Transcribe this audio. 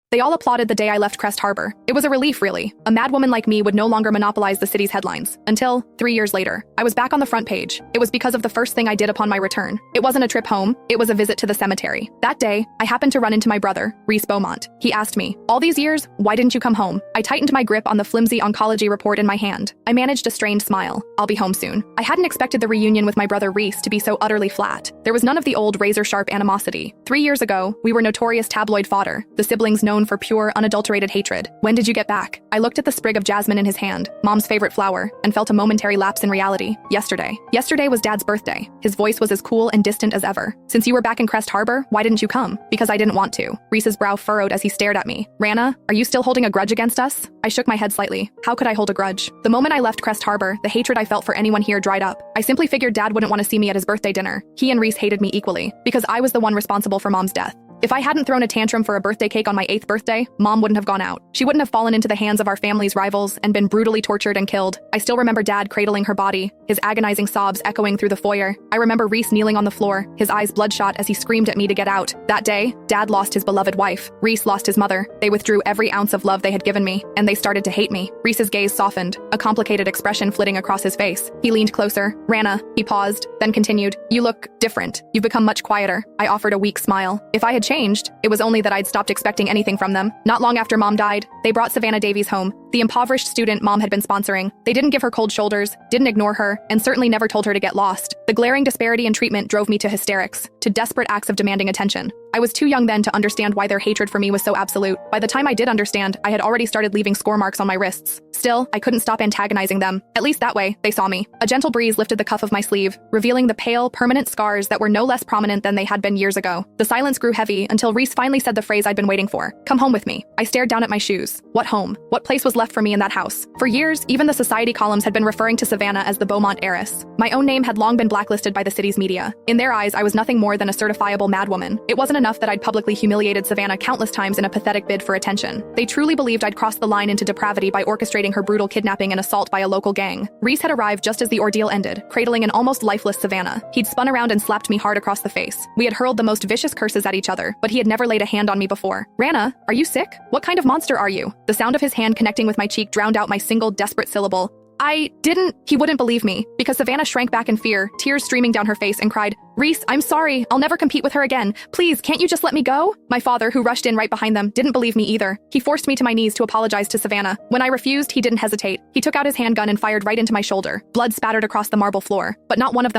They all applauded the day I left Crest Harbor. It was a relief, really. A madwoman like me would no longer monopolize the city's headlines. Until, 3 years later, I was back on the front page. It was because of the first thing I did upon my return. It wasn't a trip home, it was a visit to the cemetery. That day, I happened to run into my brother, Reese Beaumont. He asked me, "All these years, why didn't you come home?" I tightened my grip on the flimsy oncology report in my hand. I managed a strained smile. "I'll be home soon." I hadn't expected the reunion with my brother Reese to be so utterly flat. There was none of the old razor-sharp animosity. 3 years ago, we were notorious tabloid fodder, the siblings known for pure, unadulterated hatred. "When did you get back?" I looked at the sprig of jasmine in his hand, Mom's favorite flower, and felt a momentary lapse in reality. Yesterday. Yesterday was Dad's birthday. His voice was as cool and distant as ever. "Since you were back in Crest Harbor, why didn't you come?" "Because I didn't want to." Reese's brow furrowed as he stared at me. "Rana, are you still holding a grudge against us?" I shook my head slightly. How could I hold a grudge? The moment I left Crest Harbor, the hatred I felt for anyone here dried up. I simply figured Dad wouldn't want to see me at his birthday dinner. He and Reese hated me equally, because I was the one responsible for Mom's death. If I hadn't thrown a tantrum for a birthday cake on my 8th birthday, Mom wouldn't have gone out. She wouldn't have fallen into the hands of our family's rivals and been brutally tortured and killed. I still remember Dad cradling her body, his agonizing sobs echoing through the foyer. I remember Reese kneeling on the floor, his eyes bloodshot as he screamed at me to get out. That day, Dad lost his beloved wife. Reese lost his mother. They withdrew every ounce of love they had given me, and they started to hate me. Reese's gaze softened, a complicated expression flitting across his face. He leaned closer. "Rana," he paused, then continued, "You look different. You've become much quieter." I offered a weak smile. If I had changed, it was only that I'd stopped expecting anything from them. Not long after Mom died, they brought Savannah Davies home, the impoverished student Mom had been sponsoring. They didn't give her cold shoulders, didn't ignore her, and certainly never told her to get lost. The glaring disparity in treatment drove me to hysterics, to desperate acts of demanding attention. I was too young then to understand why their hatred for me was so absolute. By the time I did understand, I had already started leaving score marks on my wrists. Still, I couldn't stop antagonizing them. At least that way, they saw me. A gentle breeze lifted the cuff of my sleeve, revealing the pale, permanent scars that were no less prominent than they had been years ago. The silence grew heavy until Reese finally said the phrase I'd been waiting for. "Come home with me." I stared down at my shoes. What home? What place was left for me in that house? For years, even the society columns had been referring to Savannah as the Beaumont heiress. My own name had long been blacklisted by the city's media. In their eyes, I was nothing more than a certifiable madwoman. It wasn't enough that I'd publicly humiliated Savannah countless times in a pathetic bid for attention. They truly believed I'd crossed the line into depravity by orchestrating her brutal kidnapping and assault by a local gang. Reese had arrived just as the ordeal ended, cradling an almost lifeless Savannah. He'd spun around and slapped me hard across the face. We had hurled the most vicious curses at each other, but he had never laid a hand on me before. "Rana, are you sick? What kind of monster are you?" The sound of his hand connecting with my cheek drowned out my single desperate syllable. He wouldn't believe me, because Savannah shrank back in fear, tears streaming down her face, and cried, "Reese, I'm sorry. I'll never compete with her again. Please, can't you just let me go?" My father, who rushed in right behind them, didn't believe me either. He forced me to my knees to apologize to Savannah. When I refused, he didn't hesitate. He took out his handgun and fired right into my shoulder. Blood spattered across the marble floor, but not one of them